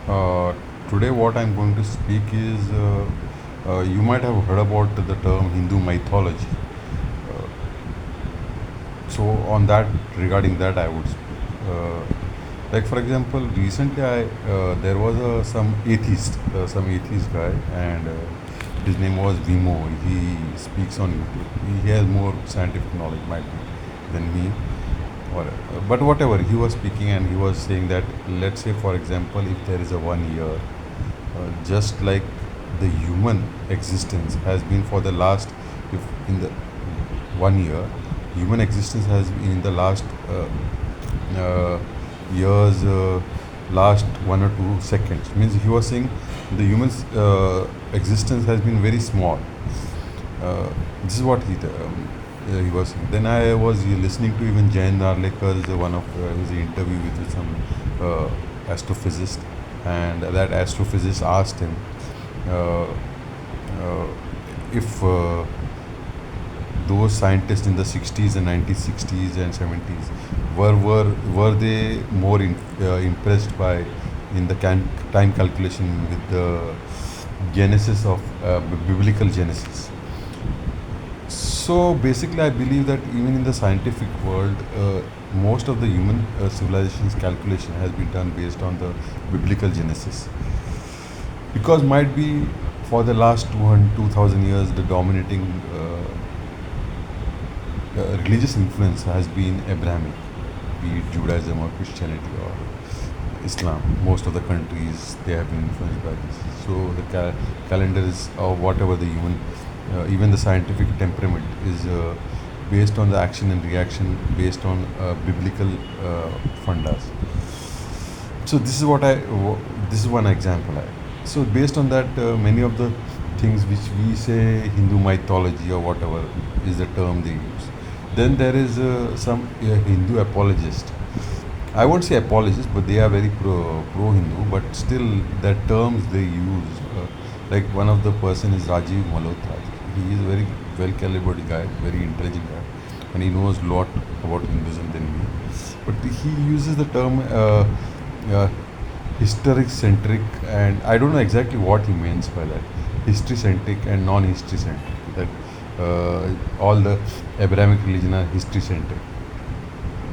Uh, Today, what I'm going to speak is you might have heard about the term Hindu mythology. Uh, so, on that, regarding that, I would speak. Like, for example, recently there was some atheist guy, and his name was Vimo. He speaks on YouTube. He has more scientific knowledge, might be, than me. Or, but whatever, he was speaking and he was saying that, let's say, for example, if there is a 1 year, just like the human existence has been for the last, if in the 1 year, human existence has been in the last years, last 1 or 2 seconds. Means he was saying the human's existence has been very small. This is what he was saying. Then I was listening to even Jayan Narlekar's one of his interview with some astrophysicist, and that astrophysicist asked him uh, uh, if those scientists in the 60s and 1960s and 70s were they more impressed by in the time calculation with the genesis of biblical genesis. So basically, I believe that even in the scientific world, most of the human civilization's calculation has been done based on the biblical genesis, because might be for the last 2000 years the dominating religious influence has been Abrahamic, be it Judaism or Christianity or Islam. Most of the countries, they have been influenced by this. So the calendar is, or whatever the human, even the scientific temperament is based on the action and reaction based on biblical fundas. So this is one example. So based on that, many of the things which we say Hindu mythology or whatever is the term they use. Then there is some Hindu apologist. I won't say apologists, but they are very pro Hindu. But still, the terms they use, like one of the person is Rajiv Malhotra. He is a very well calibrated guy, very intelligent guy, and he knows a lot about Hinduism than me. But he uses the term uh, historic centric, and I don't know exactly what he means by that. History centric and non-history centric. That all the Abrahamic religion are history centric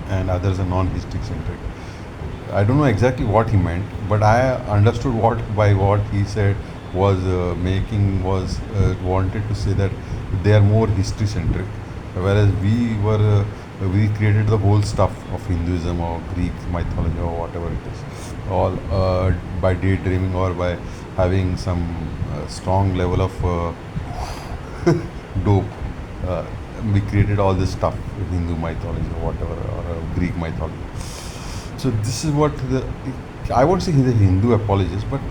and others are non-history centric. I don't know exactly what he meant, but I understood what by what he said was wanted to say that they are more history centric, whereas we created the whole stuff of Hinduism or Greek mythology or whatever it is, all by daydreaming or by having some strong level of dope. Uh, we created all this stuff in Hindu mythology or whatever, or Greek mythology. So this is what I won't say he's a Hindu apologist, but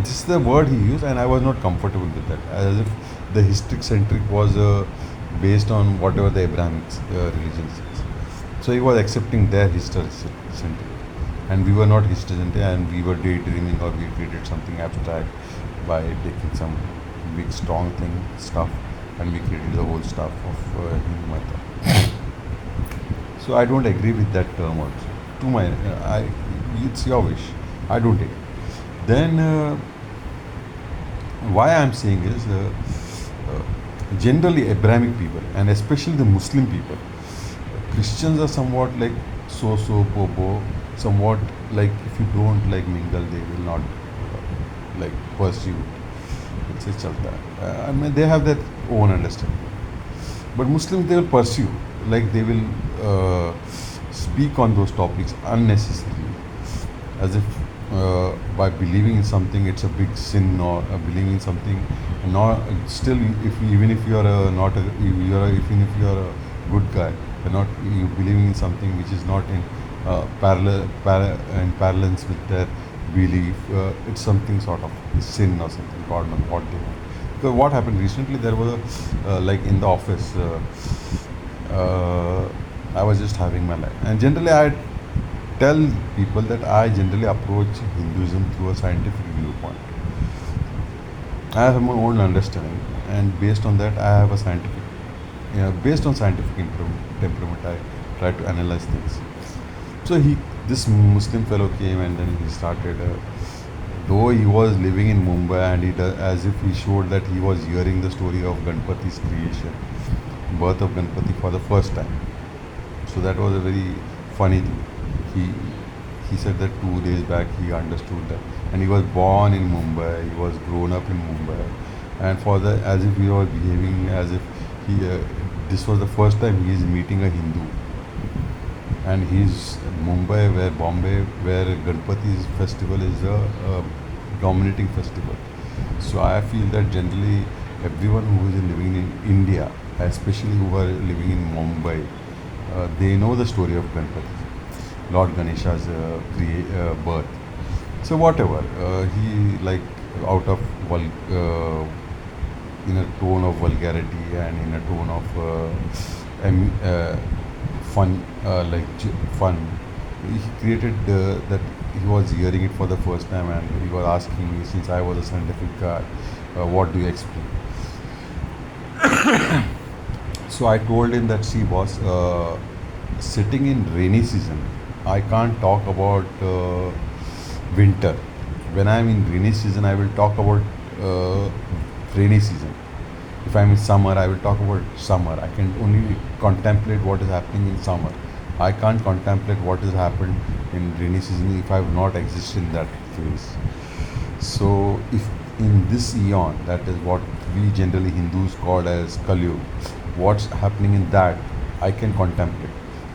this is the word he used, and I was not comfortable with that. As if the history centric was based on whatever the Abrahamic religion says. So he was accepting their history centric, and we were not history centric, and we were daydreaming or we created something abstract by taking some big strong thing stuff, and we created the whole stuff of Hindu mythology. So I don't agree with that term also. To my, it's your wish. I don't take it. Then why I'm saying is generally Abrahamic people and especially the Muslim people, Christians are somewhat like so popo, somewhat like if you don't like mingle, they will not like pursue. It's a chalta. I mean, they have their own understanding. But Muslims, they will pursue, like they will speak on those topics unnecessarily, as if by believing in something it's a big sin, or believing in something, not still if even if you are a, not a, you are even if you are a good guy, you're not you believing in something which is not in parallels with their belief. It's something sort of sin or something. God knows what they want. So what happened recently? There was a like in the office. I was just having my life, and generally I tell people that I generally approach Hinduism through a scientific viewpoint. I have my own understanding, and based on that, I have a scientific, based on scientific temperament, I try to analyze things. So this Muslim fellow came and then he started. though he was living in Mumbai, and as if he showed that he was hearing the story of Ganpati's creation, birth of Ganpati for the first time. So that was a very funny thing. He he said that 2 days back he understood that, and he was born in Mumbai. He was grown up in Mumbai, and for the as if he was behaving as if he this was the first time he is meeting a Hindu, and he's Mumbai, where Bombay, where Ganpati's festival is a dominating festival. So I feel that generally everyone who is living in India, especially who are living in Mumbai, they know the story of Ganpati, Lord Ganesha's birth. So whatever, he like out of in a tone of vulgarity and in a tone of fun, fun, he created that he was hearing it for the first time, and he was asking me, since I was a scientific guy, what do you explain? So I told him that, see, boss, sitting in rainy season, I can't talk about winter. When I'm in rainy season, I will talk about rainy season. If I'm in summer, I will talk about summer. I can only contemplate what is happening in summer. I can't contemplate what has happened in rainy season if I have not existed in that phase. So, if in this eon, that is what we generally Hindus call as Kali, what's happening in that, I can contemplate.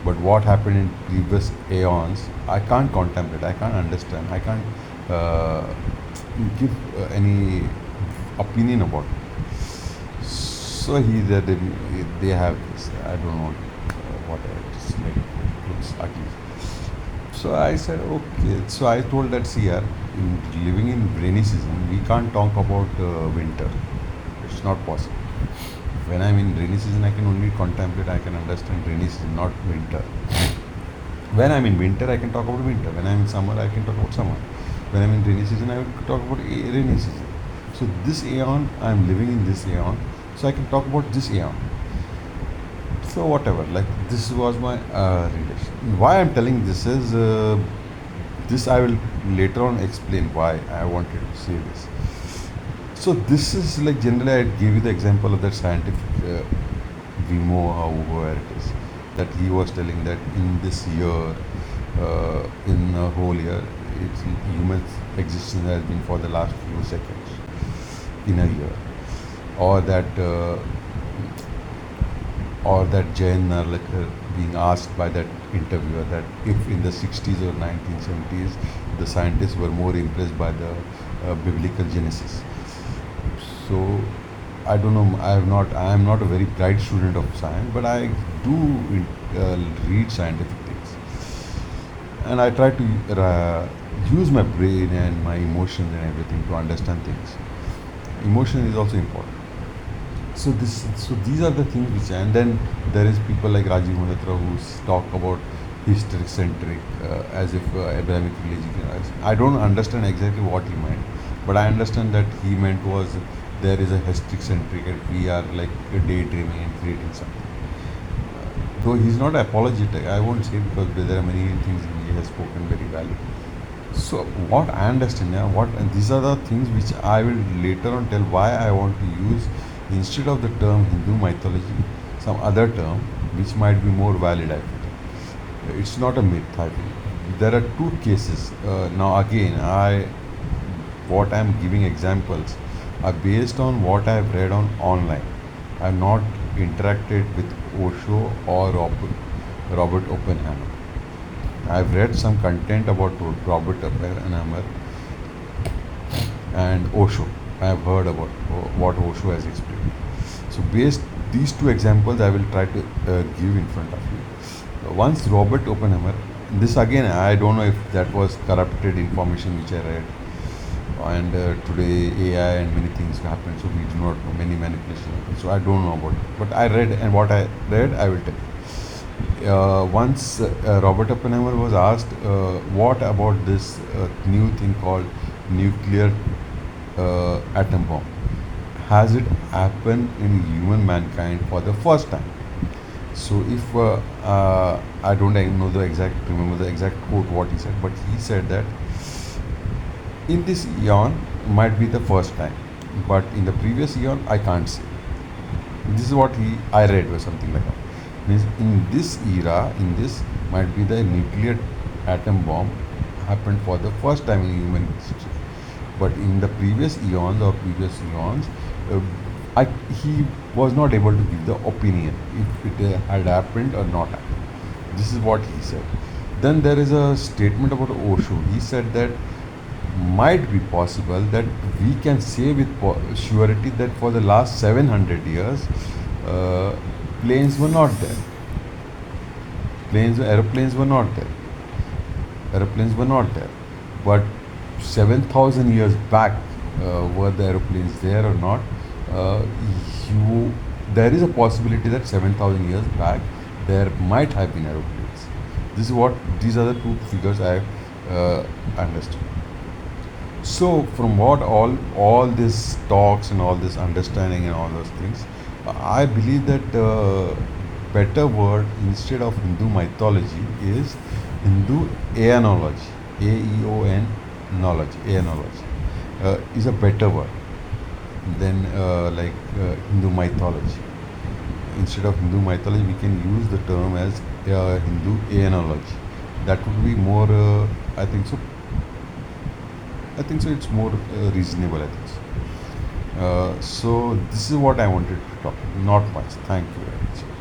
But what happened in previous aeons, I can't contemplate, I can't understand, I can't give any opinion about it. So they have this. I don't know what it is. Like, it looks ugly. So I said, okay. So I told that, see, yaar, living in rainy season, we can't talk about winter. It's not possible. When I'm in rainy season, I can only contemplate, I can understand rainy season, not winter. When I'm in winter, I can talk about winter. When I'm in summer, I can talk about summer. When I'm in rainy season, I will talk about rainy season. So this aeon, I'm living in this aeon, so I can talk about this aeon. So whatever, like this was my relation. Why I'm telling this is this I will later on explain why I wanted to say this. So this is like generally I give you the example of that scientific Vimo, however it is, that he was telling that in this year, in a whole year, it's human existence has been for the last few seconds in a year, or that Jain Narlikar being asked by that interviewer that if in the 60s or 1970s the scientists were more impressed by the biblical Genesis. So I don't know. I am not a very bright student of science, but I do read scientific things, and I try to use my brain and my emotions and everything to understand things. Emotion is also important. So these are the things which, and then there is people like Rajiv Malhotra who talk about history centric, as if Abrahamic religion. I don't understand exactly what he meant, but I understand that he meant was there is a history centric, and we are like daydreaming and creating something. Though he's not apologetic, I won't say, because there are many things he has spoken very valid. So what I understand, yeah, what and these are the things which I will later on tell why I want to use, instead of the term Hindu mythology, some other term which might be more valid. I feel it's not a myth. I feel there are two cases. Now again, I what I am giving examples are based on what I have read on online. I have not interacted with Osho or Robert Oppenheimer. I've read some content about Robert Oppenheimer and Osho. I have heard about what Osho has explained. So, based these two examples, I will try to give in front of you. Once Robert Oppenheimer, this again, I don't know if that was corrupted information which I read, and today AI and many things happen, so we do not know, many manipulations happen. So I don't know about it, but I read, and what I read, I will tell you. Once Robert Oppenheimer was asked, what about this new thing called nuclear atom bomb? Has it happened in human mankind for the first time? So if I don't even know the exact remember the exact quote what he said, but he said that in this eon might be the first time, but in the previous eon I can't say. This is what I read or something like that. Means in this era, in this might be the nuclear atom bomb happened for the first time in human history. But in the previous eons or previous eons, uh, I, he was not able to give the opinion if it had happened or not happened. This is what he said. Then there is a statement about Osho. He said that might be possible that we can say with surety that for the last 700 years, uh, planes were not there. Aeroplanes were not there. Aeroplanes were not there. But 7,000 years back, were the aeroplanes there or not? Uh, you, there is a possibility that 7,000 years back there might have been aeroplanes. This is what these are the two figures I understood. So, from what all this talks and all this understanding and all those things, I believe that better word instead of Hindu mythology is Hindu Aeonology. Aeon knowledge. Aeonology is a better word than Hindu mythology. Instead of Hindu mythology, we can use the term as Hindu Aeonology. That would be more. I think so. I think so. It's more reasonable. I think so. So this is what I wanted to talk. Not much. Thank you very much.